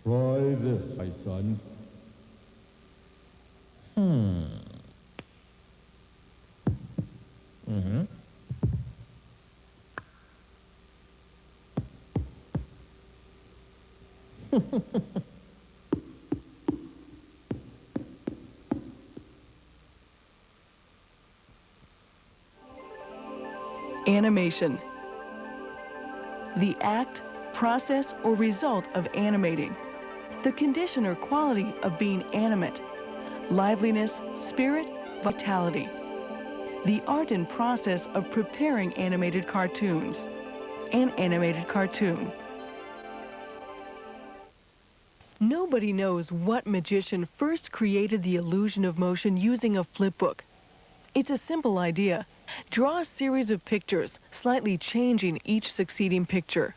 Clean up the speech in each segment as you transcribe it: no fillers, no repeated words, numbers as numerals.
Try this, my son. Animation. The act, process, or result of animating. The condition or quality of being animate. Liveliness, spirit, vitality. The art and process of preparing animated cartoons. An animated cartoon. Nobody knows what magician first created the illusion of motion using a flipbook. It's a simple idea. Draw a series of pictures, slightly changing each succeeding picture.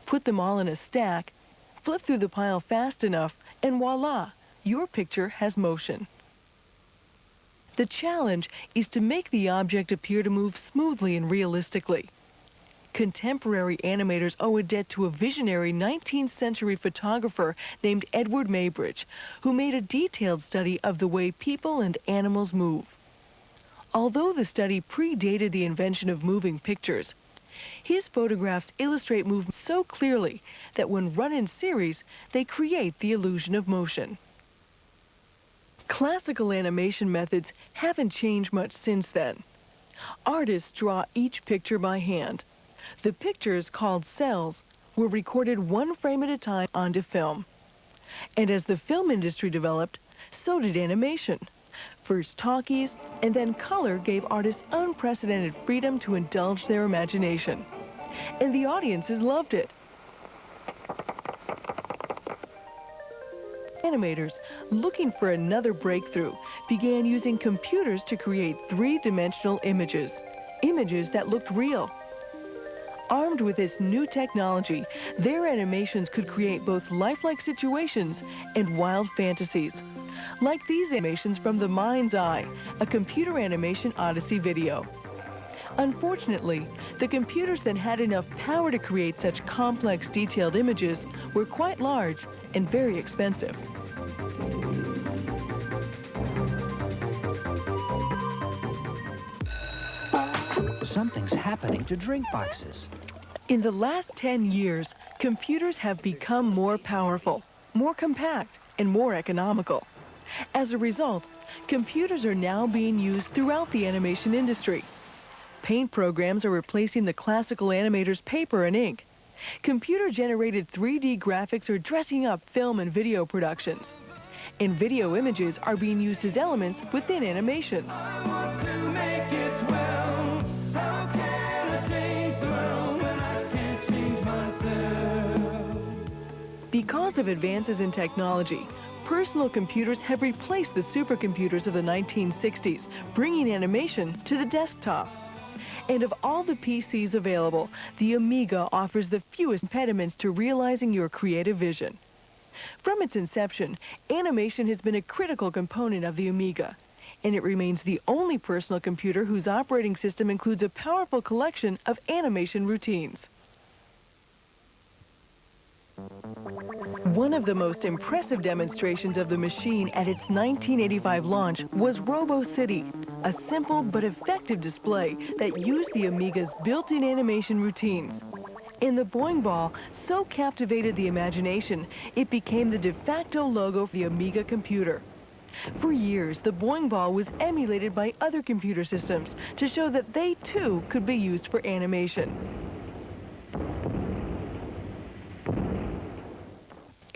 Put them all in a stack, flip through the pile fast enough, and voila, your picture has motion. The challenge is to make the object appear to move smoothly and realistically. Contemporary animators owe a debt to a visionary 19th century photographer named Edward Maybridge, who made a detailed study of the way people and animals move. Although the study predated the invention of moving pictures, his photographs illustrate movement so clearly that when run in series, they create the illusion of motion. Classical animation methods haven't changed much since then. Artists draw each picture by hand. The pictures, called cells, were recorded one frame at a time onto film. And as the film industry developed, so did animation. First talkies, and then color gave artists unprecedented freedom to indulge their imagination. And the audiences loved it. Animators, looking for another breakthrough, began using computers to create three-dimensional images that looked real. Armed with this new technology, their animations could create both lifelike situations and wild fantasies. Like these animations from The Mind's Eye, a computer animation odyssey video. Unfortunately, the computers that had enough power to create such complex, detailed images were quite large and very expensive. Something's happening to drink boxes. In the last 10 years, computers have become more powerful, more compact, and more economical. As a result, computers are now being used throughout the animation industry. Paint programs are replacing the classical animators' paper and ink. Computer-generated 3D graphics are dressing up film and video productions. And video images are being used as elements within animations. I want to make it well. How can I change the world when I can't change myself? Because of advances in technology, personal computers have replaced the supercomputers of the 1960s, bringing animation to the desktop. And of all the PCs available, the Amiga offers the fewest impediments to realizing your creative vision. From its inception, animation has been a critical component of the Amiga, and it remains the only personal computer whose operating system includes a powerful collection of animation routines. One of the most impressive demonstrations of the machine at its 1985 launch was Robo City, a simple but effective display that used the Amiga's built-in animation routines. And the Boing Ball so captivated the imagination, it became the de facto logo for the Amiga computer. For years, the Boing Ball was emulated by other computer systems to show that they too could be used for animation.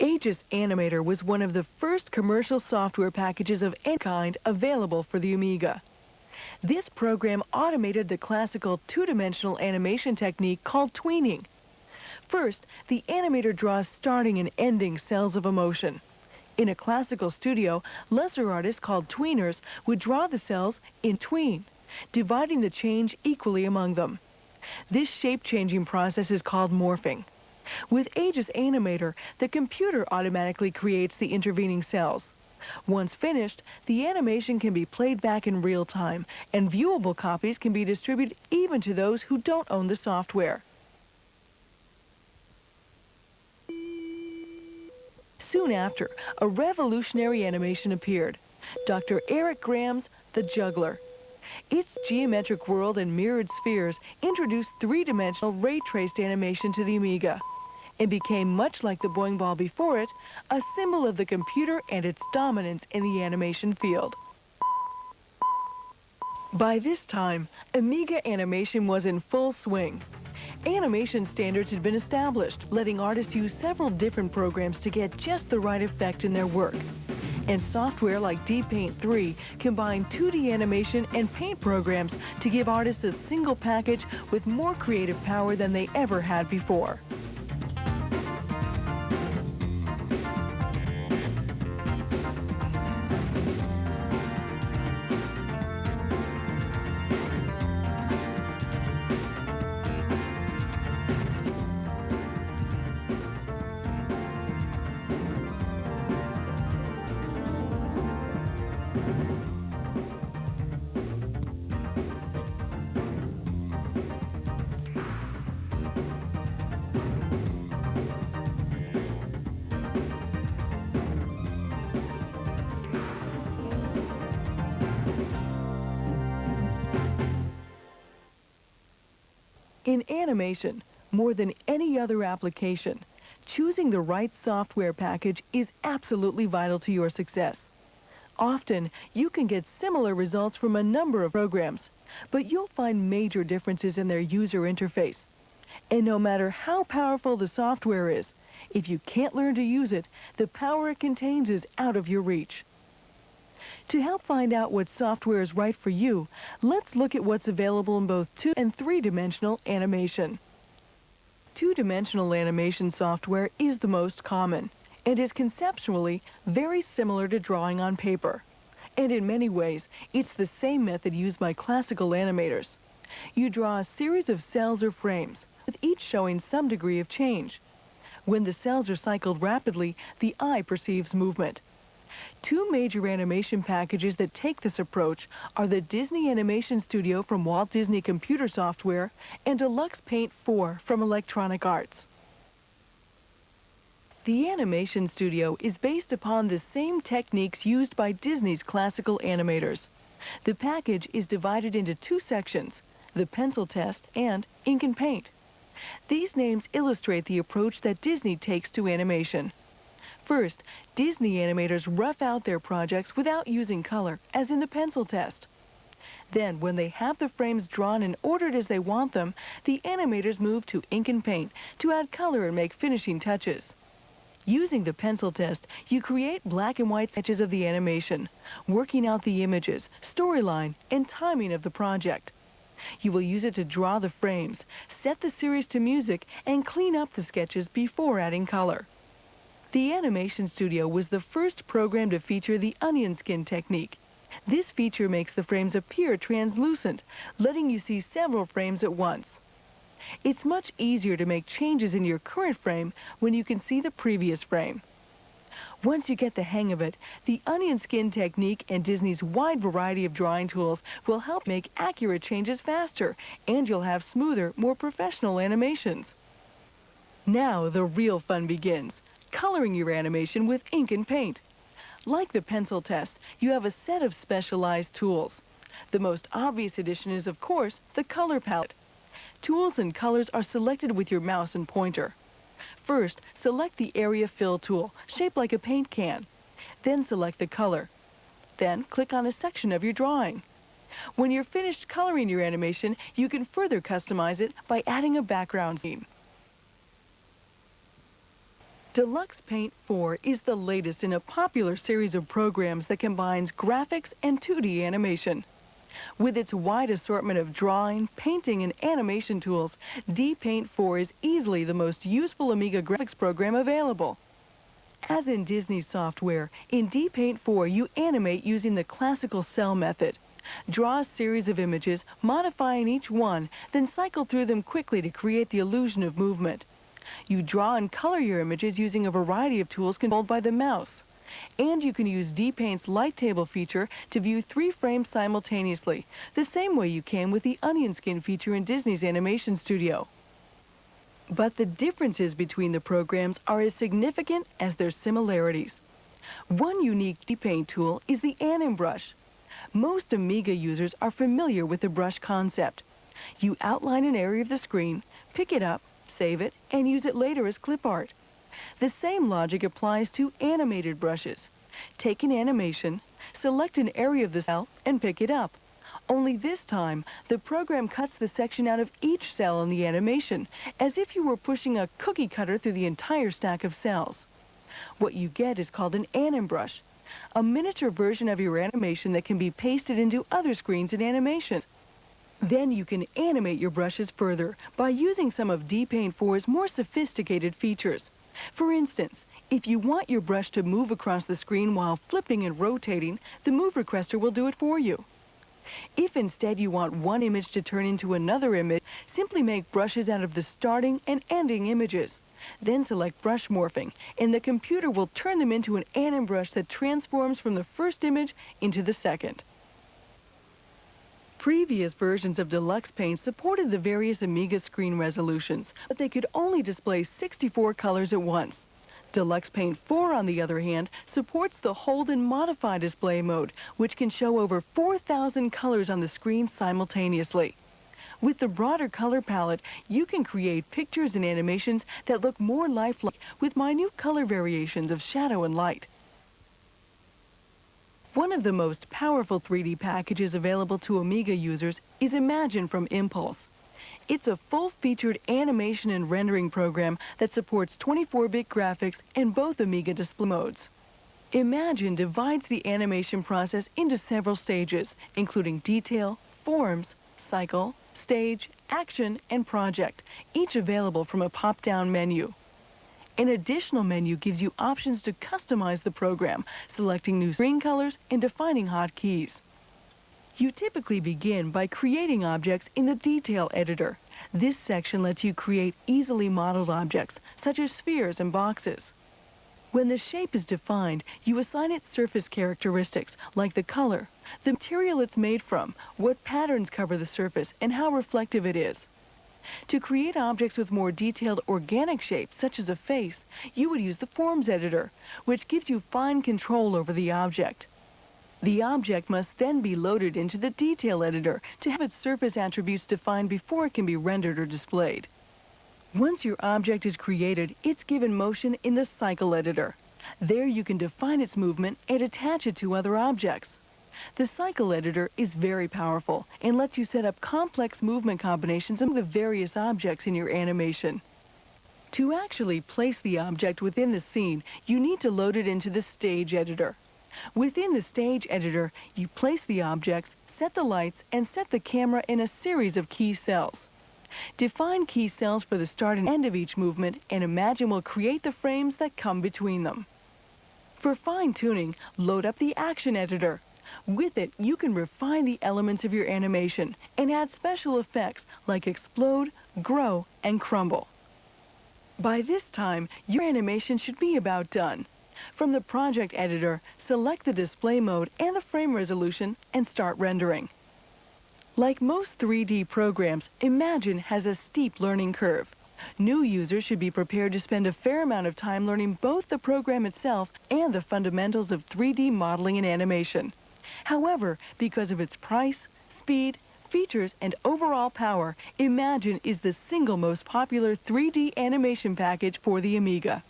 Aegis Animator was one of the first commercial software packages of any kind available for the Amiga. This program automated the classical two-dimensional animation technique called tweening. First, the animator draws starting and ending cells of emotion. In a classical studio, lesser artists called tweeners would draw the cells in tween, dividing the change equally among them. This shape-changing process is called morphing. With Aegis Animator, the computer automatically creates the intervening cells. Once finished, the animation can be played back in real time, and viewable copies can be distributed even to those who don't own the software. Soon after, a revolutionary animation appeared, Dr. Eric Graham's The Juggler. Its geometric world and mirrored spheres introduced three-dimensional ray-traced animation to the Amiga and became, much like the Boing Ball before it, a symbol of the computer and its dominance in the animation field. By this time, Amiga animation was in full swing. Animation standards had been established, letting artists use several different programs to get just the right effect in their work. And software like DPaint 3 combined 2D animation and paint programs to give artists a single package with more creative power than they ever had before. In animation, more than any other application, choosing the right software package is absolutely vital to your success. Often, you can get similar results from a number of programs, but you'll find major differences in their user interface. And no matter how powerful the software is, if you can't learn to use it, the power it contains is out of your reach. To help find out what software is right for you, let's look at what's available in both 2- and 3-dimensional animation. 2-dimensional animation software is the most common and is conceptually very similar to drawing on paper. And in many ways, it's the same method used by classical animators. You draw a series of cells or frames, with each showing some degree of change. When the cells are cycled rapidly, the eye perceives movement. Two major animation packages that take this approach are the Disney Animation Studio from Walt Disney Computer Software and Deluxe Paint 4 from Electronic Arts. The Animation Studio is based upon the same techniques used by Disney's classical animators. The package is divided into two sections, the pencil test and ink and paint. These names illustrate the approach that Disney takes to animation. First, Disney animators rough out their projects without using color, as in the pencil test. Then, when they have the frames drawn and ordered as they want them, the animators move to ink and paint to add color and make finishing touches. Using the pencil test, you create black and white sketches of the animation, working out the images, storyline, and timing of the project. You will use it to draw the frames, set the series to music, and clean up the sketches before adding color. The Animation Studio was the first program to feature the onion skin technique. This feature makes the frames appear translucent, letting you see several frames at once. It's much easier to make changes in your current frame when you can see the previous frame. Once you get the hang of it, the onion skin technique and Disney's wide variety of drawing tools will help make accurate changes faster, and you'll have smoother, more professional animations. Now the real fun begins. Coloring your animation with ink and paint. Like the pencil test, you have a set of specialized tools. The most obvious addition is, of course, the color palette. Tools and colors are selected with your mouse and pointer. First, select the area fill tool, shaped like a paint can. Then select the color. Then click on a section of your drawing. When you're finished coloring your animation, you can further customize it by adding a background scene. Deluxe Paint 4 is the latest in a popular series of programs that combines graphics and 2D animation. With its wide assortment of drawing, painting, and animation tools, DPaint 4 is easily the most useful Amiga graphics program available. As in Disney software, in DPaint 4 you animate using the classical cell method. Draw a series of images, modifying each one, then cycle through them quickly to create the illusion of movement. You draw and color your images using a variety of tools controlled by the mouse. And you can use DPaint's light table feature to view 3 frames simultaneously, the same way you can with the onion skin feature in Disney's Animation Studio. But the differences between the programs are as significant as their similarities. One unique depaint tool is the Animate brush. Most Amiga users are familiar with the brush concept. You outline an area of the screen, pick it up, save it, and use it later as clip art. The same logic applies to animated brushes. Take an animation, select an area of the cell, and pick it up. Only this time, the program cuts the section out of each cell in the animation, as if you were pushing a cookie cutter through the entire stack of cells. What you get is called an Animate brush, a miniature version of your animation that can be pasted into other screens in animation. Then you can animate your brushes further by using some of DPaint 4's more sophisticated features. For instance, if you want your brush to move across the screen while flipping and rotating, the Move Requester will do it for you. If instead you want one image to turn into another image, simply make brushes out of the starting and ending images. Then select brush morphing, and the computer will turn them into an Animate brush that transforms from the first image into the second. Previous versions of Deluxe Paint supported the various Amiga screen resolutions, but they could only display 64 colors at once. Deluxe Paint 4, on the other hand, supports the Hold and Modify display mode, which can show over 4,000 colors on the screen simultaneously. With the broader color palette, you can create pictures and animations that look more lifelike with minute color variations of shadow and light. One of the most powerful 3D packages available to Amiga users is Imagine from Impulse. It's a full-featured animation and rendering program that supports 24-bit graphics and both Amiga display modes. Imagine divides the animation process into several stages, including detail, forms, cycle, stage, action, and project, each available from a pop-down menu. An additional menu gives you options to customize the program, selecting new screen colors and defining hotkeys. You typically begin by creating objects in the Detail Editor. This section lets you create easily modeled objects, such as spheres and boxes. When the shape is defined, you assign it surface characteristics, like the color, the material it's made from, what patterns cover the surface, and how reflective it is. To create objects with more detailed organic shapes, such as a face, you would use the Forms Editor, which gives you fine control over the object. The object must then be loaded into the Detail Editor to have its surface attributes defined before it can be rendered or displayed. Once your object is created, it's given motion in the Cycle Editor. There you can define its movement and attach it to other objects. The Cycle Editor is very powerful and lets you set up complex movement combinations among the various objects in your animation. To actually place the object within the scene, you need to load it into the Stage Editor. Within the Stage Editor, you place the objects, set the lights, and set the camera in a series of key cells. Define key cells for the start and end of each movement, and Imagine will create the frames that come between them. For fine-tuning, load up the Action Editor. With it, you can refine the elements of your animation and add special effects like explode, grow, and crumble. By this time, your animation should be about done. From the Project Editor, select the display mode and the frame resolution and start rendering. Like most 3D programs, Imagine has a steep learning curve. New users should be prepared to spend a fair amount of time learning both the program itself and the fundamentals of 3D modeling and animation. However, because of its price, speed, features, and overall power, Imagine is the single most popular 3D animation package for the Amiga.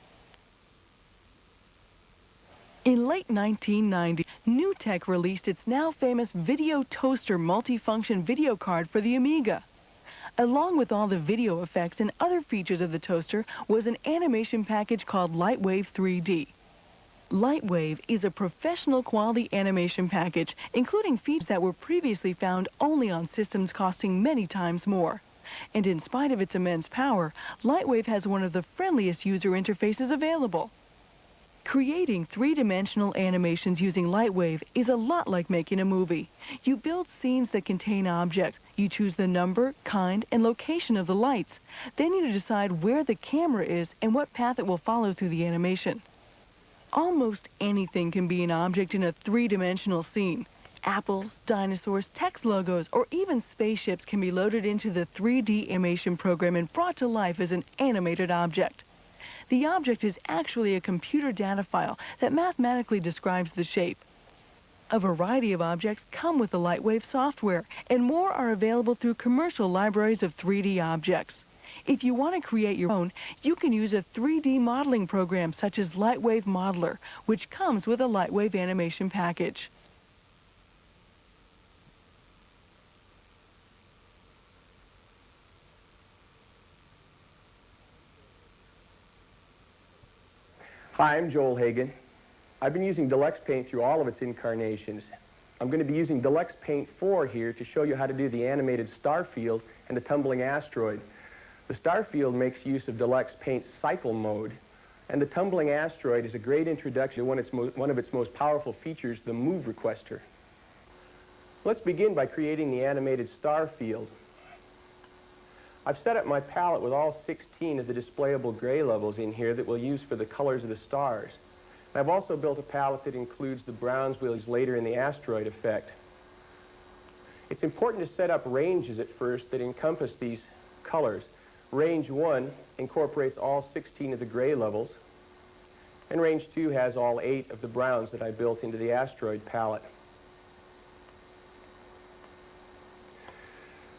In late 1990, NewTek released its now famous Video Toaster multifunction video card for the Amiga. Along with all the video effects and other features of the toaster was an animation package called Lightwave 3D. Lightwave is a professional quality animation package, including features that were previously found only on systems costing many times more. And in spite of its immense power, Lightwave has one of the friendliest user interfaces available. Creating three-dimensional animations using Lightwave is a lot like making a movie. You build scenes that contain objects. You choose the number, kind, and location of the lights. Then you decide where the camera is and what path it will follow through the animation. Almost anything can be an object in a three-dimensional scene. Apples, dinosaurs, text logos, or even spaceships can be loaded into the 3D animation program and brought to life as an animated object. The object is actually a computer data file that mathematically describes the shape. A variety of objects come with the Lightwave software, and more are available through commercial libraries of 3D objects. If you want to create your own, you can use a 3D modeling program such as Lightwave Modeler, which comes with a Lightwave animation package. Hi, I'm Joel Hagan. I've been using Deluxe Paint through all of its incarnations. I'm going to be using Deluxe Paint 4 here to show you how to do the animated star field and the tumbling asteroid. The star field makes use of Deluxe Paint's cycle mode, and the tumbling asteroid is a great introduction to one of its most powerful features, the move requester. Let's begin by creating the animated star field. I've set up my palette with all 16 of the displayable gray levels in here that we'll use for the colors of the stars. And I've also built a palette that includes the browns we'll use later in the asteroid effect. It's important to set up ranges at first that encompass these colors. Range 1 incorporates all 16 of the gray levels, and range 2 has all 8 of the browns that I built into the asteroid palette.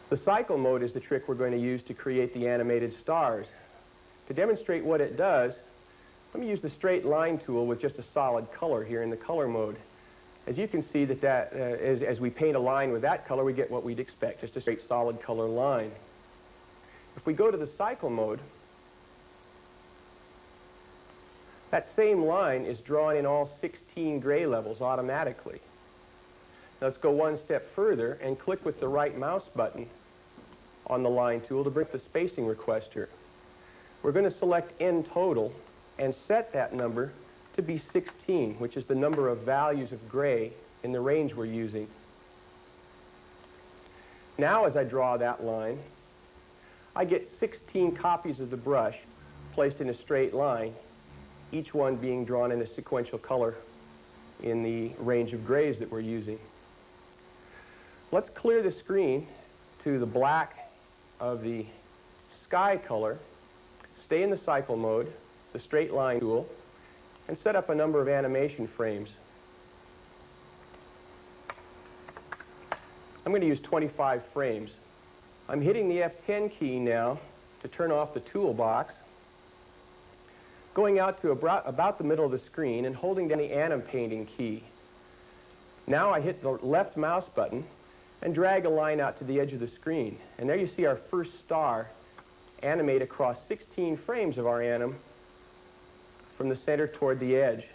The cycle mode is the trick we're going to use to create the animated stars. To demonstrate what it does, let me use the straight line tool with just a solid color here in the color mode. As you can see as we paint a line with that color, we get what we'd expect, just a straight solid color line. If we go to the cycle mode, that same line is drawn in all 16 gray levels automatically. Now let's go one step further and click with the right mouse button on the line tool to bring up the spacing requester. We're going to select N total and set that number to be 16, which is the number of values of gray in the range we're using. Now as I draw that line, I get 16 copies of the brush placed in a straight line, each one being drawn in a sequential color in the range of grays that we're using. Let's clear the screen to the black of the sky color, stay in the cycle mode, the straight line tool, and set up a number of animation frames. I'm going to use 25 frames. I'm hitting the F10 key now to turn off the toolbox, going out to about the middle of the screen and holding down the anim painting key. Now I hit the left mouse button and drag a line out to the edge of the screen. And there you see our first star animate across 16 frames of our anim from the center toward the edge.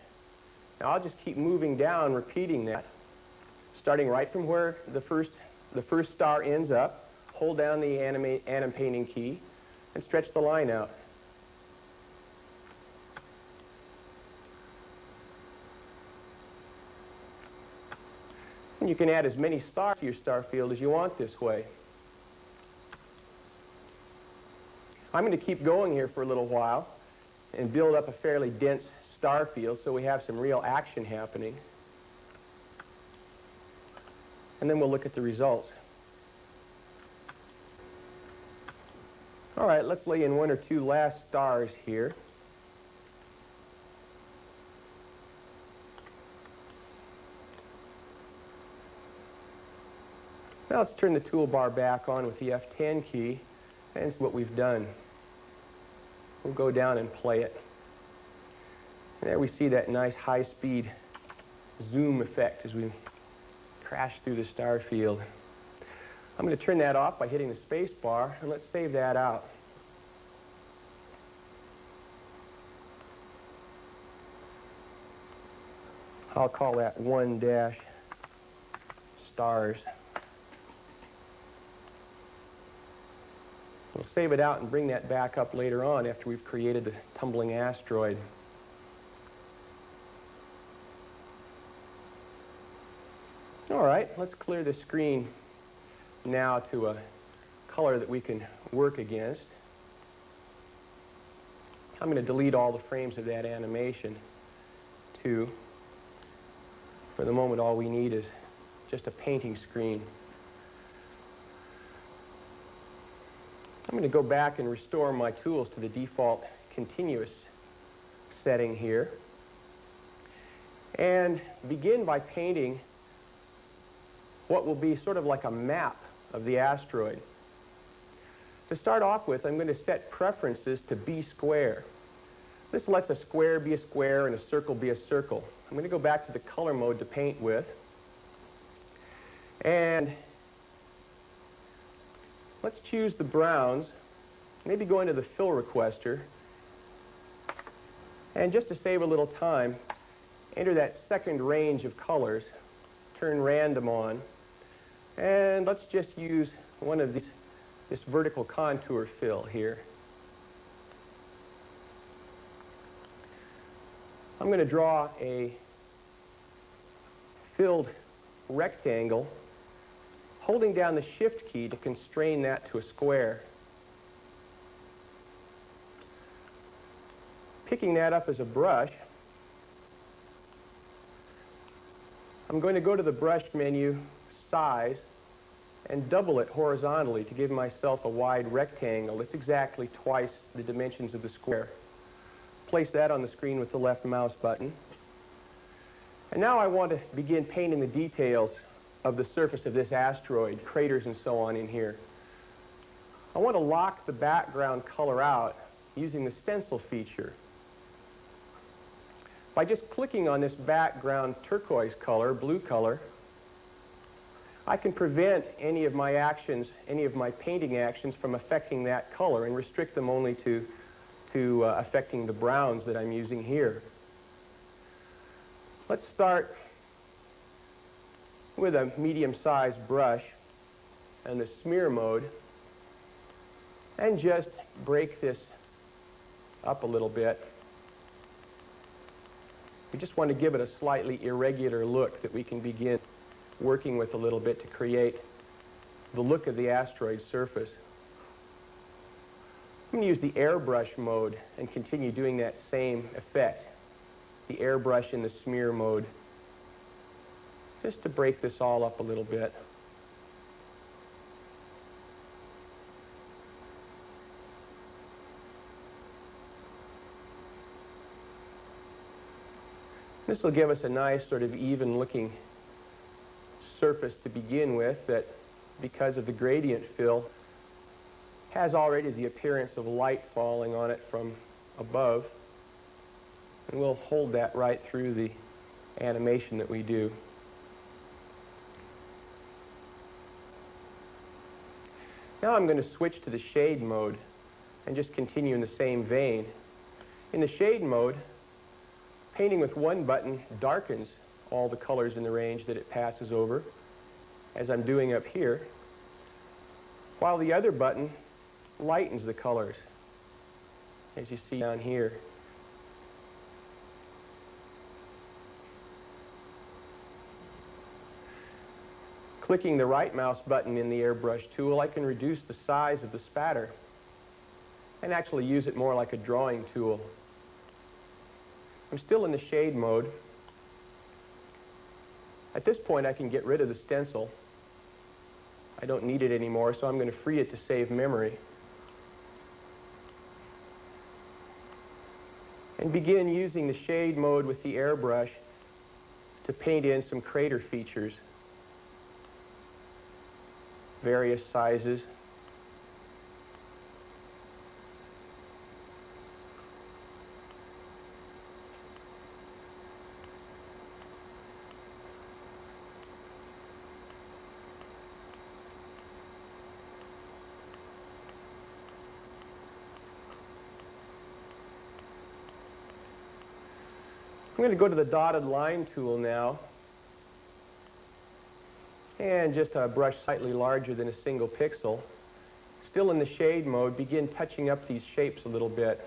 Now I'll just keep moving down, repeating that, starting right from where the first star ends up, hold down the anim painting key, and stretch the line out. And you can add as many stars to your star field as you want this way. I'm going to keep going here for a little while and build up a fairly dense star field so we have some real action happening. And then we'll look at the results. All right, let's lay in one or two last stars here. Now let's turn the toolbar back on with the F10 key and see what we've done. We'll go down and play it. And there we see that nice high-speed zoom effect as we crash through the star field. I'm going to turn that off by hitting the space bar, and let's save that out. I'll call that 1-stars. We'll save it out and bring that back up later on after we've created the tumbling asteroid. All right, let's clear the screen now to a color that we can work against. I'm going to delete all the frames of that animation too. For the moment, all we need is just a painting screen. I'm going to go back and restore my tools to the default continuous setting here and begin by painting what will be sort of like a map of the asteroid. To start off with, I'm going to set preferences to B square. This lets a square be a square and a circle be a circle. I'm going to go back to the color mode to paint with. And let's choose the browns, maybe go into the fill requester, and just to save a little time, enter that second range of colors, turn random on, and let's just use one of these, this vertical contour fill here. I'm going to draw a filled rectangle, holding down the Shift key to constrain that to a square. Picking that up as a brush, I'm going to go to the brush menu, Size, and double it horizontally to give myself a wide rectangle. It's exactly twice the dimensions of the square. Place that on the screen with the left mouse button. And now I want to begin painting the details of the surface of this asteroid, craters and so on in here. I want to lock the background color out using the stencil feature. By just clicking on this background turquoise color, blue color, I can prevent any of my actions, any of my painting actions from affecting that color and restrict them only to affecting the browns that I'm using here. Let's start with a medium-sized brush and the smear mode and just break this up a little bit. We just want to give it a slightly irregular look that we can begin working with a little bit to create the look of the asteroid surface. I'm going to use the airbrush mode and continue doing that same effect. The airbrush in the smear mode, just to break this all up a little bit. This will give us a nice sort of even looking surface to begin with that, because of the gradient fill, has already the appearance of light falling on it from above. And we'll hold that right through the animation that we do. Now I'm going to switch to the shade mode and just continue in the same vein. In the shade mode, painting with one button darkens all the colors in the range that it passes over, as I'm doing up here, while the other button lightens the colors, as you see down here. Clicking the right mouse button in the airbrush tool, I can reduce the size of the spatter and actually use it more like a drawing tool. I'm still in the shade mode. At this point, I can get rid of the stencil. I don't need it anymore, so I'm going to free it to save memory. And begin using the shade mode with the airbrush to paint in some crater features. Various sizes. I'm going to go to the dotted line tool now and just a brush slightly larger than a single pixel. Still in the shade mode, begin touching up these shapes a little bit.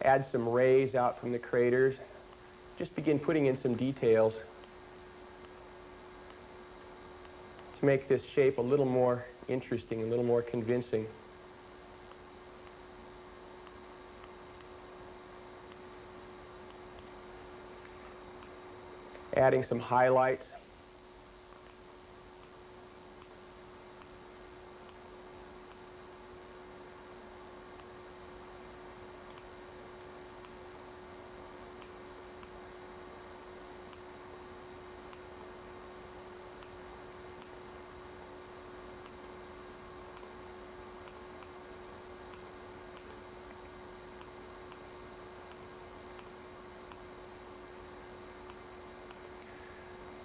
Add some rays out from the craters. Just begin putting in some details to make this shape a little more interesting, a little more convincing. adding some highlights.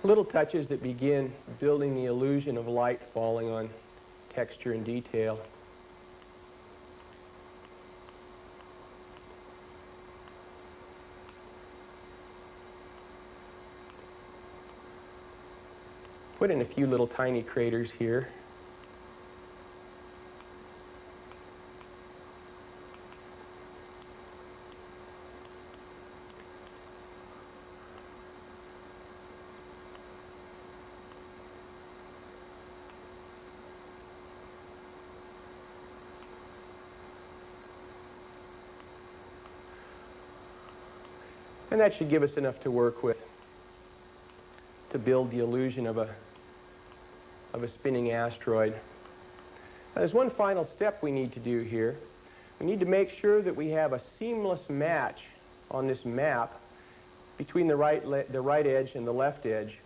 Little touches that begin building the illusion of light falling on texture and detail. Put in a few little tiny craters here. And that should give us enough to work with to build the illusion of a spinning asteroid. Now, there's one final step we need to do here. We need to make sure that we have a seamless match on this map between the right edge and the left edge.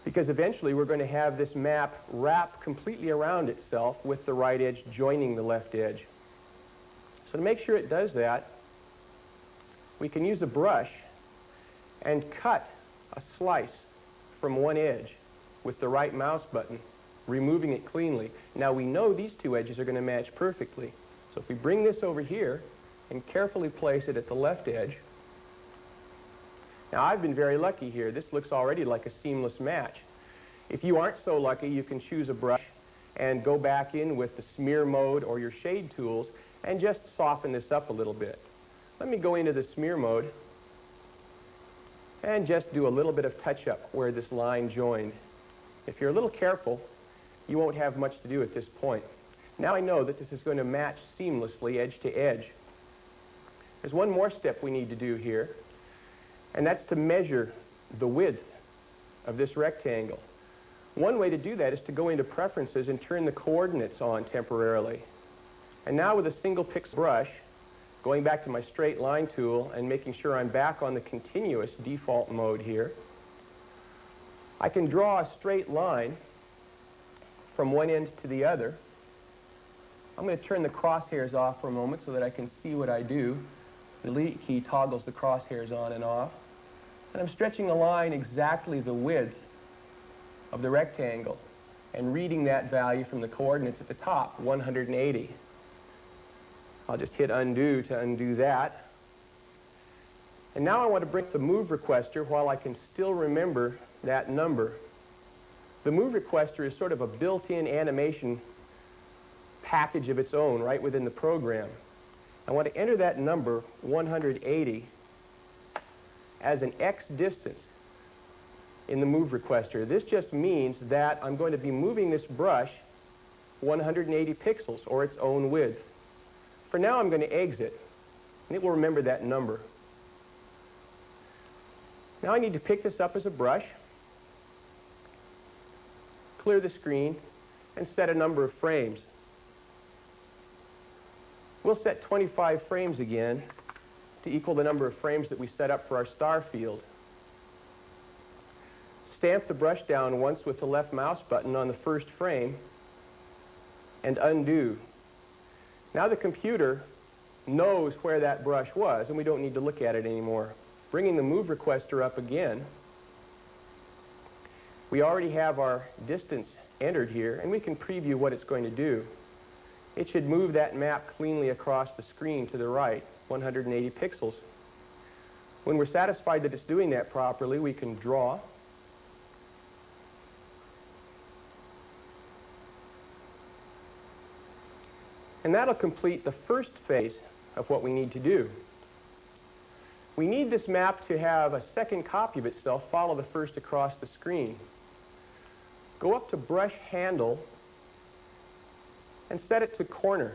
Because eventually we're going to have this map wrap completely around itself with the right edge joining the left edge. So to make sure it does that, we can use a brush and cut a slice from one edge with the right mouse button, removing it cleanly. Now we know these two edges are going to match perfectly. So if we bring this over here and carefully place it at the left edge, now I've been very lucky here. This looks already like a seamless match. If you aren't so lucky, you can choose a brush and go back in with the smear mode or your shade tools and just soften this up a little bit. Let me go into the smear mode and just do a little bit of touch-up where this line joined. If you're a little careful, you won't have much to do at this point. Now I know that this is going to match seamlessly edge to edge. There's one more step we need to do here, and that's to measure the width of this rectangle. One way to do that is to go into Preferences and turn the coordinates on temporarily. And now with a single pixel brush, going back to my straight line tool and making sure I'm back on the continuous default mode here, I can draw a straight line from one end to the other. I'm going to turn the crosshairs off for a moment so that I can see what I do. The delete key toggles the crosshairs on and off. And I'm stretching a line exactly the width of the rectangle and reading that value from the coordinates at the top, 180. I'll just hit undo to undo that. And now I want to bring the move requester while I can still remember that number. The move requester is sort of a built-in animation package of its own right within the program. I want to enter that number, 180, as an X distance in the move requester. This just means that I'm going to be moving this brush 180 pixels, or its own width. For now, I'm going to exit, and it will remember that number. Now I need to pick this up as a brush, clear the screen, and set a number of frames. We'll set 25 frames again to equal the number of frames that we set up for our star field. Stamp the brush down once with the left mouse button on the first frame and undo. Now the computer knows where that brush was, and we don't need to look at it anymore. Bringing the move requester up again, we already have our distance entered here, and we can preview what it's going to do. It should move that map cleanly across the screen to the right, 180 pixels. When we're satisfied that it's doing that properly, we can draw. And that'll complete the first phase of what we need to do. We need this map to have a second copy of itself follow the first across the screen. Go up to Brush Handle and set it to corner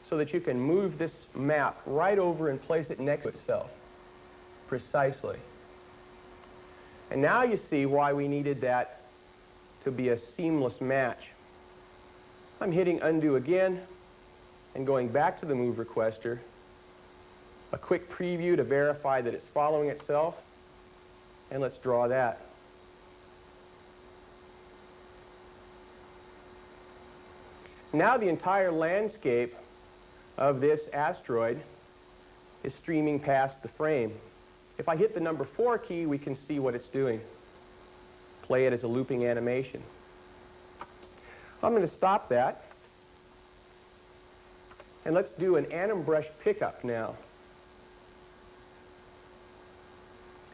so that you can move this map right over and place it next to itself precisely. And now you see why we needed that to be a seamless match. I'm hitting undo again and going back to the move requester. A quick preview to verify that it's following itself. And let's draw that. Now the entire landscape of this asteroid is streaming past the frame. If I hit the number 4 key, we can see what it's doing. Play it as a looping animation. I'm going to stop that. And let's do an anim brush pickup now.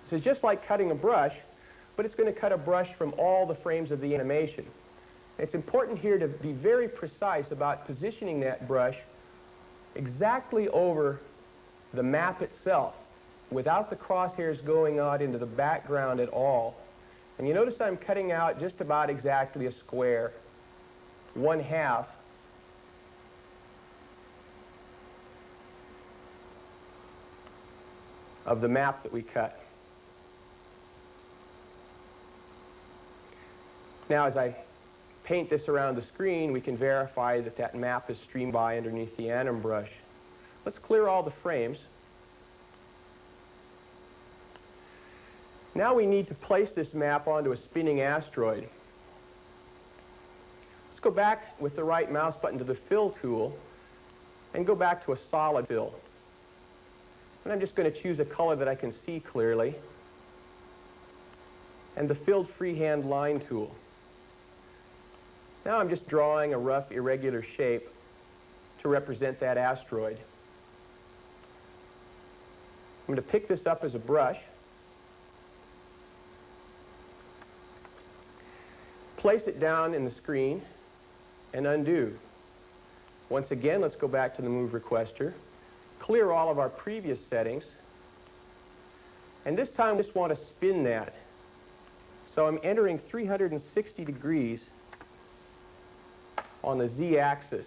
So just like cutting a brush, but it's going to cut a brush from all the frames of the animation. It's important here to be very precise about positioning that brush exactly over the map itself, without the crosshairs going out into the background at all. And you notice I'm cutting out just about exactly a square, 1/2 of the map that we cut. Now as I paint this around the screen, we can verify that that map is streamed by underneath the anim brush. Let's clear all the frames. Now we need to place this map onto a spinning asteroid. Let's go back with the right mouse button to the fill tool and go back to a solid fill. And I'm just going to choose a color that I can see clearly and the filled freehand line tool. Now I'm just drawing a rough irregular shape to represent that asteroid. I'm going to pick this up as a brush, place it down in the screen, and undo. Once again, let's go back to the move requester, clear all of our previous settings, and this time I just want to spin that. So I'm entering 360 degrees on the Z-axis.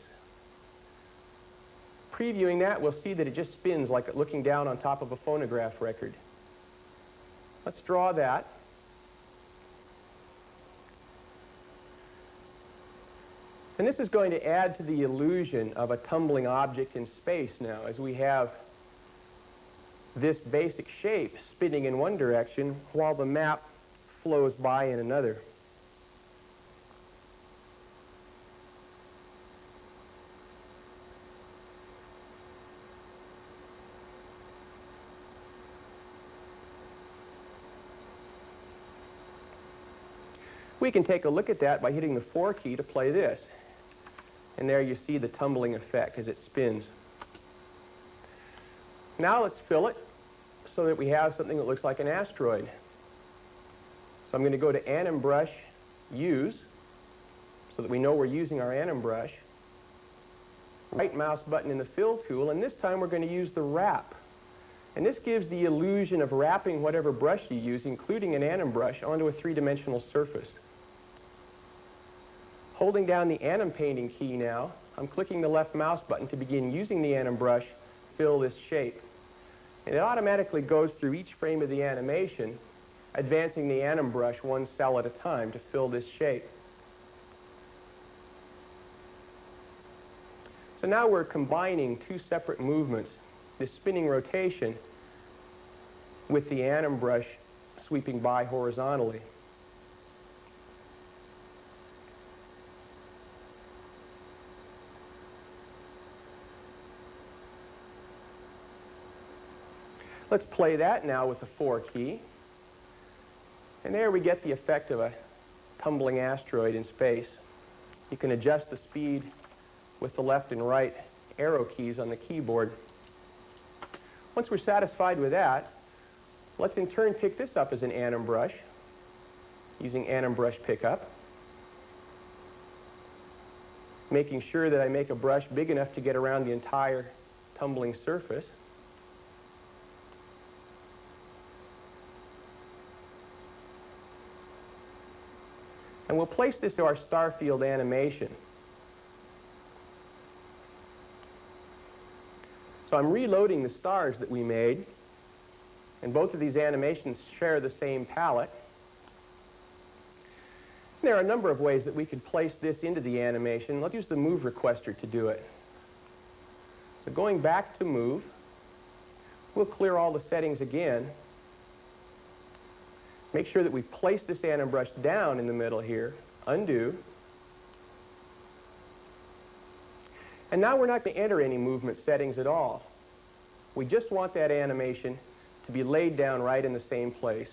Previewing that, we'll see that it just spins like looking down on top of a phonograph record. Let's draw that. And this is going to add to the illusion of a tumbling object in space now, as we have this basic shape spinning in one direction while the map flows by in another. We can take a look at that by hitting the 4 key to play this. And there you see the tumbling effect as it spins. Now let's fill it so that we have something that looks like an asteroid. So I'm going to go to Anim Brush, Use, so that we know we're using our Anim Brush. Right mouse button in the Fill tool, and this time we're going to use the Wrap. And this gives the illusion of wrapping whatever brush you use, including an Anim brush, onto a three-dimensional surface. Holding down the Anim Painting key now, I'm clicking the left mouse button to begin using the Anim brush to fill this shape. And it automatically goes through each frame of the animation, advancing the Anim brush one cell at a time to fill this shape. So now we're combining two separate movements, this spinning rotation with the Anim brush sweeping by horizontally. Let's play that now with the 4 key. And there we get the effect of a tumbling asteroid in space. You can adjust the speed with the left and right arrow keys on the keyboard. Once we're satisfied with that, let's in turn pick this up as an Anim brush using Anim Brush Pickup, making sure that I make a brush big enough to get around the entire tumbling surface. And we'll place this to our star field animation. So I'm reloading the stars that we made, and both of these animations share the same palette. there are a number of ways that we could place this into the animation. Let's use the Move requester to do it. So going back to Move, we'll clear all the settings again. Make sure that we place this anim brush down in the middle here. Undo. And now we're not going to enter any movement settings at all. We just want that animation to be laid down right in the same place.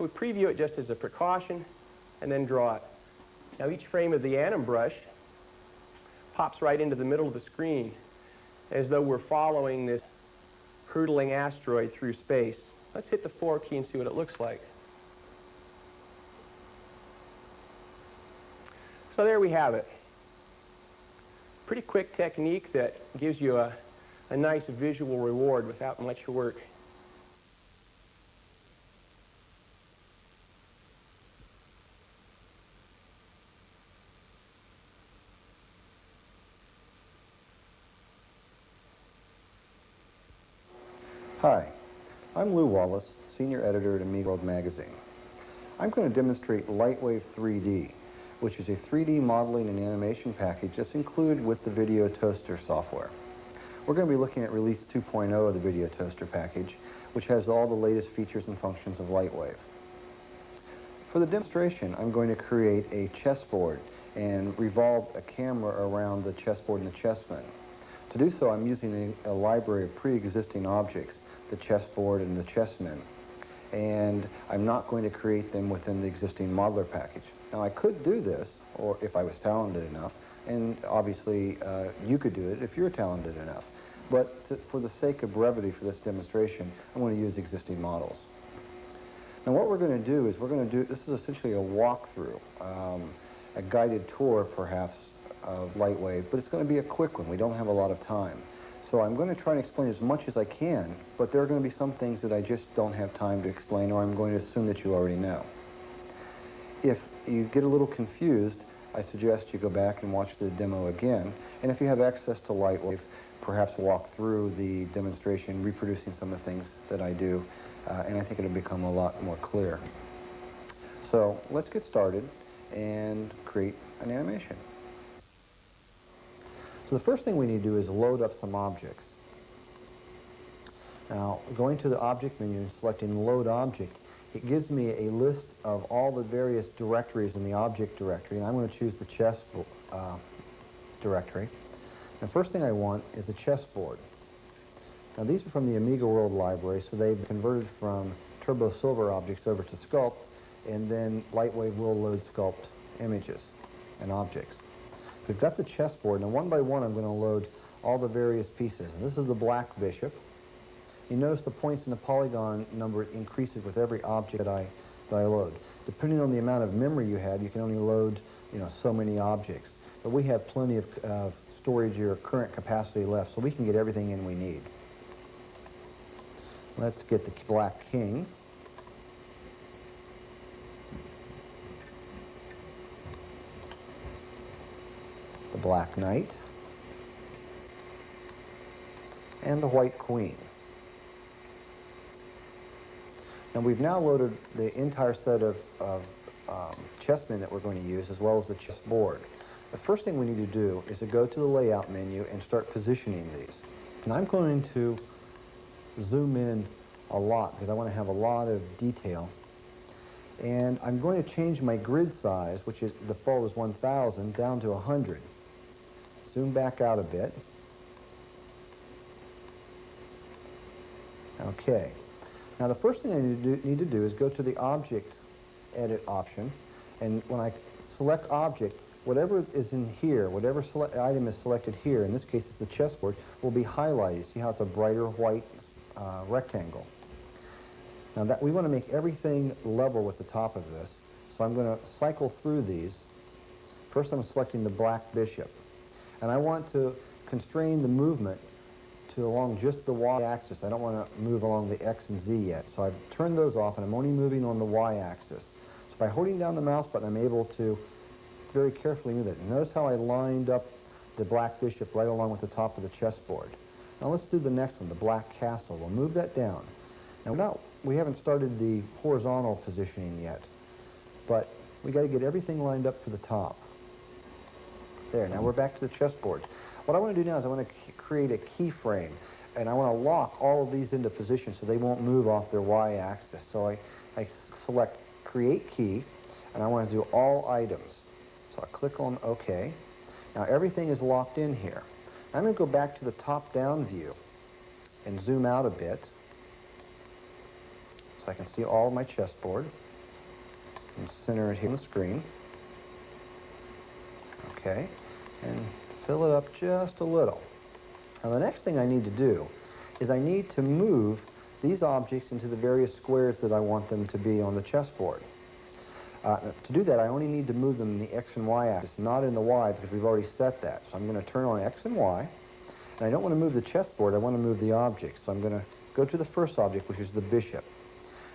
We preview it just as a precaution and then draw it. Now each frame of the anim brush pops right into the middle of the screen as though we're following this hurtling asteroid through space. Let's hit the 4 key and see what it looks like. So there we have it. Pretty quick technique that gives you a nice visual reward without much work. Hi, I'm Lou Wallace, Senior Editor at Amiga Magazine. I'm going to demonstrate Lightwave 3D, which is a 3D modeling and animation package that's included with the Video Toaster software. We're going to be looking at Release 2.0 of the Video Toaster package, which has all the latest features and functions of Lightwave. For the demonstration, I'm going to create a chessboard and revolve a camera around the chessboard and the chessmen. To do so, I'm using a library of pre-existing objects, the chessboard and the chessmen, and I'm not going to create them within the existing modeler package. Now, I could do this, or if I was talented enough, and obviously you could do it if you're talented enough, but for the sake of brevity for this demonstration, I'm going to use existing models. Now, what we're going to do is this is essentially a walkthrough, a guided tour perhaps of Lightwave, but it's going to be a quick one. We don't have a lot of time. So I'm going to try and explain as much as I can, but there are going to be some things that I just don't have time to explain, or I'm going to assume that you already know. If you get a little confused, I suggest you go back and watch the demo again, and if you have access to Lightwave, perhaps walk through the demonstration, reproducing some of the things that I do, and I think it'll become a lot more clear. So let's get started and create an animation. So the first thing we need to do is load up some objects. Now, going to the Object menu and selecting Load Object, it gives me a list of all the various directories in the Object directory, and I'm going to choose the chess directory. The first thing I want is a chessboard. Now, these are from the Amiga World Library, so they've converted from Turbo Silver objects over to Sculpt, and then Lightwave will load Sculpt images and objects. We've got the chessboard. Now, one by one, I'm going to load all the various pieces. And this is the black bishop. You notice the points in the polygon number increases with every object that I load. Depending on the amount of memory you have, you can only load, so many objects. But we have plenty of storage or current capacity left, so we can get everything in we need. Let's get the black king. The black knight, and the white queen. Now we've now loaded the entire set of chessmen that we're going to use, as well as the chessboard. The first thing we need to do is to go to the layout menu and start positioning these. And I'm going to zoom in a lot because I want to have a lot of detail. And I'm going to change my grid size, which is the default is 1000, down to 100. Zoom back out a bit. Okay. Now the first thing I need to do is go to the Object Edit option, and when I select Object, whatever is in here, whatever item is selected here, in this case it's the chessboard, will be highlighted. See how it's a brighter white rectangle. Now we want to make everything level with the top of this, so I'm going to cycle through these. First I'm selecting the black bishop. And I want to constrain the movement to along just the y-axis. I don't want to move along the x and z yet. So I've turned those off, and I'm only moving on the y-axis. So by holding down the mouse button, I'm able to very carefully move it. And notice how I lined up the black bishop right along with the top of the chessboard. Now let's do the next one, the black castle. We'll move that down. Now we haven't started the horizontal positioning yet, but we got to get everything lined up for the top. There, now we're back to the chessboard. What I want to do now is I want to create a keyframe, and I want to lock all of these into position so they won't move off their y-axis. So I select Create Key, and I want to do all items. So I click on OK. Now everything is locked in here. I'm going to go back to the top-down view and zoom out a bit so I can see all of my chessboard and center it here on the screen. Okay, and fill it up just a little. Now the next thing I need to do is I need to move these objects into the various squares that I want them to be on the chessboard. To do that, I only need to move them in the X and Y axis, not in the Y, because we've already set that. So I'm going to turn on X and Y, and I don't want to move the chessboard, I want to move the objects. So I'm going to go to the first object, which is the bishop.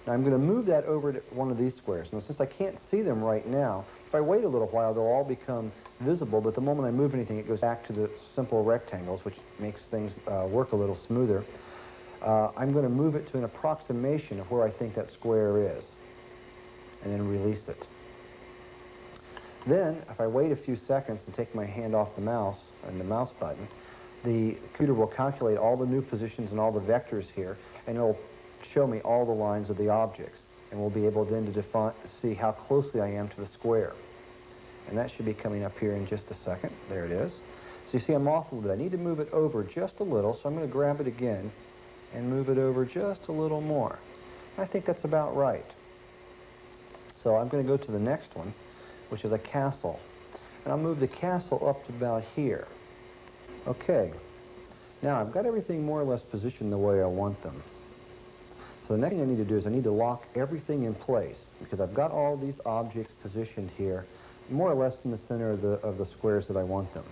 Now I'm going to move that over to one of these squares. Now since I can't see them right now, if I wait a little while, they'll all become visible, but the moment I move anything, it goes back to the simple rectangles, which makes things work a little smoother. I'm going to move it to an approximation of where I think that square is, and then release it. Then, if I wait a few seconds and take my hand off the mouse and the mouse button, the computer will calculate all the new positions and all the vectors here, and it'll show me all the lines of the objects, and we'll be able then to see how closely I am to the square. And that should be coming up here in just a second. There it is. So you see I'm off a little bit. I need to move it over just a little, so I'm going to grab it again and move it over just a little more. I think that's about right. So I'm going to go to the next one, which is a castle. And I'll move the castle up to about here. Okay. Now I've got everything more or less positioned the way I want them. So the next thing I need to do is I need to lock everything in place, because I've got all these objects positioned here more or less in the center of the squares that I want them.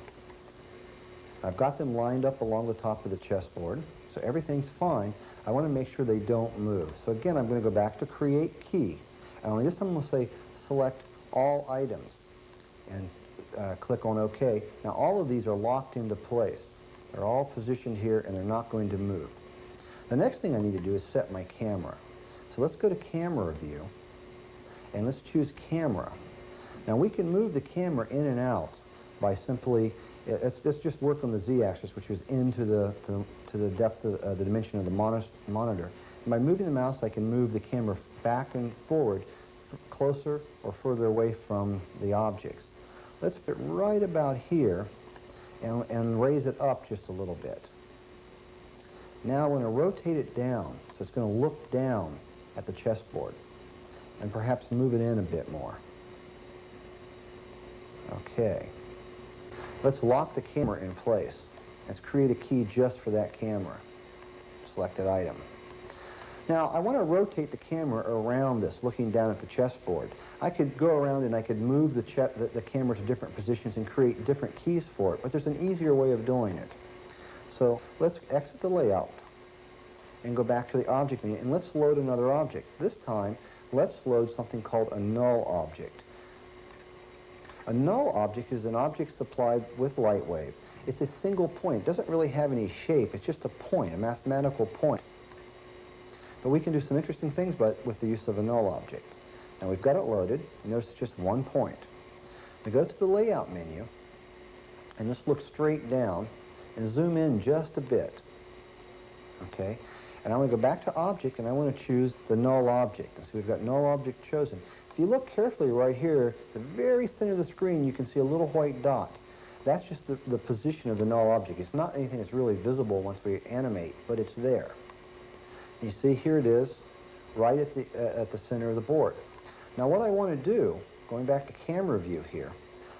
I've got them lined up along the top of the chessboard, so everything's fine. I want to make sure they don't move. So again, I'm going to go back to Create Key, and only this time I'm going to say Select All Items, and click on OK. Now all of these are locked into place. They're all positioned here, and they're not going to move. The next thing I need to do is set my camera. So let's go to Camera View, and let's choose Camera. Now we can move the camera in and out by simply, let's just work on the Z-axis, which is into the depth of the dimension of the monitor. And by moving the mouse, I can move the camera back and forward, closer or further away from the objects. Let's put it right about here and raise it up just a little bit. Now I want to rotate it down, so it's going to look down at the chessboard, and perhaps move it in a bit more. Okay. Let's lock the camera in place. Let's create a key just for that camera. Selected item. Now, I want to rotate the camera around this, looking down at the chessboard. I could go around and I could move the camera to different positions and create different keys for it, but there's an easier way of doing it. So let's exit the layout and go back to the object menu, and let's load another object. This time, let's load something called a null object. A null object is an object supplied with light wave. It's a single point. It doesn't really have any shape. It's just a point, a mathematical point. But we can do some interesting things with the use of a null object. Now we've got it loaded. Notice it's just one point. We go to the layout menu, and just look straight down and zoom in just a bit. Okay? And I want to go back to object, and I want to choose the null object. And so we've got null object chosen. If you look carefully right here, the very center of the screen, you can see a little white dot. That's just the position of the null object. It's not anything that's really visible once we animate, but it's there. You see, here it is, right at the center of the board. Now what I want to do, going back to camera view here,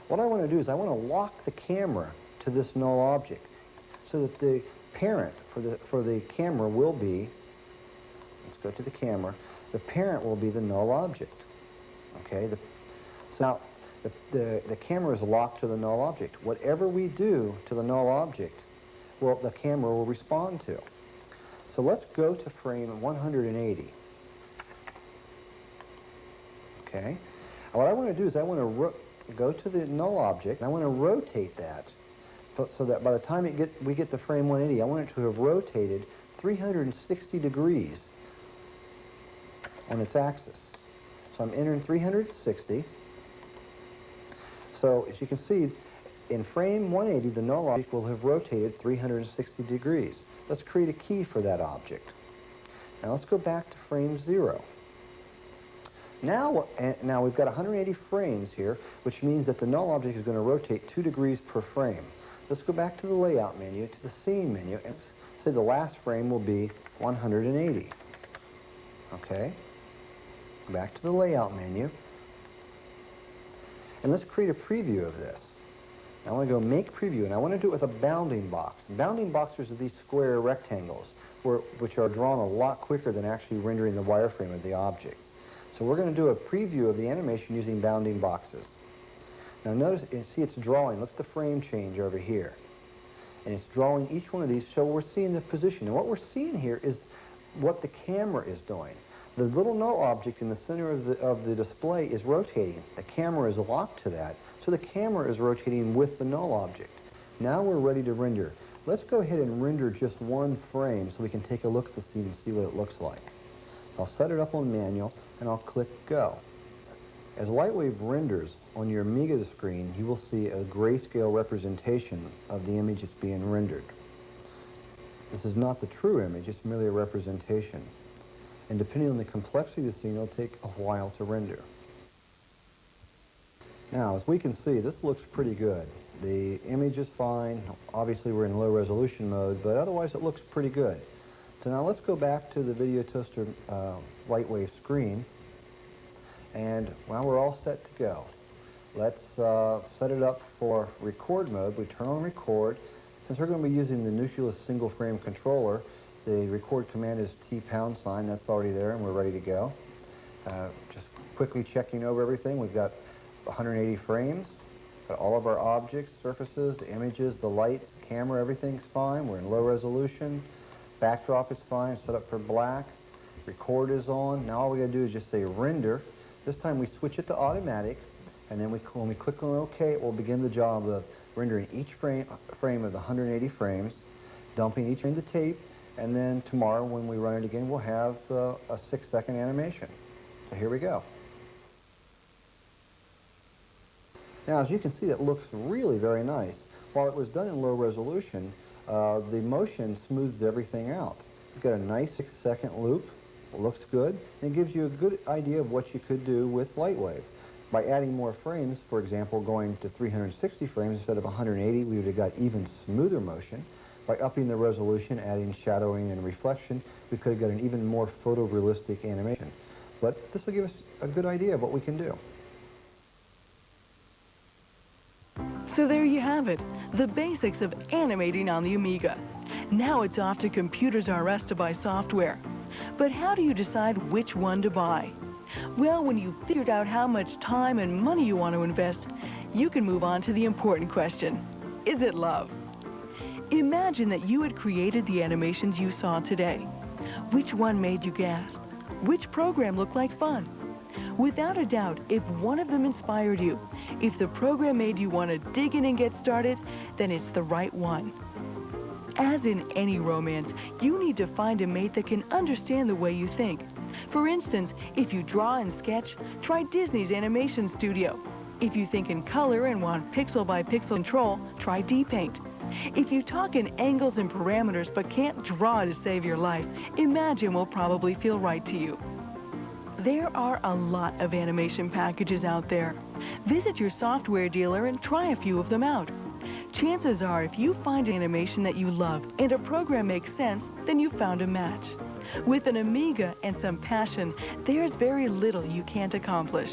what I want to do is I want to lock the camera to this null object so that the parent for the camera will be, let's go to the camera, the parent will be the null object. Okay, so now the camera is locked to the null object. Whatever we do to the null object, well, the camera will respond to. So let's go to frame 180. Okay, and what I want to do is I want to go to the null object, and I want to rotate that so that by the time we get to frame 180, I want it to have rotated 360 degrees on its axis. So I'm entering 360, So as you can see, in frame 180, the null object will have rotated 360 degrees. Let's create a key for that object. Now let's go back to frame 0. Now we've got 180 frames here, which means that the null object is going to rotate 2 degrees per frame. Let's go back to the layout menu, to the scene menu, and say the last frame will be 180. Okay? Back to the layout menu. And let's create a preview of this. Now I want to go make preview, and I want to do it with a bounding box. Bounding boxes are these square rectangles, which are drawn a lot quicker than actually rendering the wireframe of the objects. So we're going to do a preview of the animation using bounding boxes. Now notice, you see it's drawing. Look at the frame change over here. And it's drawing each one of these, so we're seeing the position. And what we're seeing here is what the camera is doing. The little null object in the center of the display is rotating. The camera is locked to that, so the camera is rotating with the null object. Now we're ready to render. Let's go ahead and render just one frame so we can take a look at the scene and see what it looks like. I'll set it up on manual, and I'll click Go. As Lightwave renders on your Amiga screen, you will see a grayscale representation of the image that's being rendered. This is not the true image, it's merely a representation. And depending on the complexity of the scene, it'll take a while to render. Now, as we can see, this looks pretty good. The image is fine. Obviously, we're in low resolution mode, but otherwise it looks pretty good. So now let's go back to the Video Toaster Lightwave screen, and now we're all set to go. Let's set it up for record mode. We turn on record. Since we're going to be using the Nucleus single frame controller, the record command is T#. That's already there, and we're ready to go. Just quickly checking over everything. We've got 180 frames. Got all of our objects, surfaces, the images, the lights, camera, everything's fine. We're in low resolution. Backdrop is fine, set up for black. Record is on. Now all we got to do is just say render. This time we switch it to automatic, and then when we click on OK, it will begin the job of rendering each frame of the 180 frames, dumping each into tape, and then tomorrow when we run it again, we'll have a 6-second animation. So here we go. Now, as you can see, it looks really very nice. While it was done in low resolution, the motion smooths everything out. You've got a nice 6-second loop. It looks good, and it gives you a good idea of what you could do with Lightwave. By adding more frames, for example, going to 360 frames instead of 180, we would have got even smoother motion. By upping the resolution, adding shadowing and reflection, we could have got an even more photorealistic animation. But this will give us a good idea of what we can do. So there you have it, the basics of animating on the Amiga. Now it's off to Computers R Us to buy software. But how do you decide which one to buy? Well, when you've figured out how much time and money you want to invest, you can move on to the important question. Is it love? Imagine that you had created the animations you saw today. Which one made you gasp? Which program looked like fun? Without a doubt, if one of them inspired you, if the program made you want to dig in and get started, then it's the right one. As in any romance, you need to find a mate that can understand the way you think. For instance, if you draw and sketch, try Disney's Animation Studio. If you think in color and want pixel-by-pixel control, try D-Paint. If you talk in angles and parameters but can't draw to save your life, Imagine will probably feel right to you. There are a lot of animation packages out there. Visit your software dealer and try a few of them out. Chances are, if you find an animation that you love and a program makes sense, then you've found a match. With an Amiga and some passion, there's very little you can't accomplish.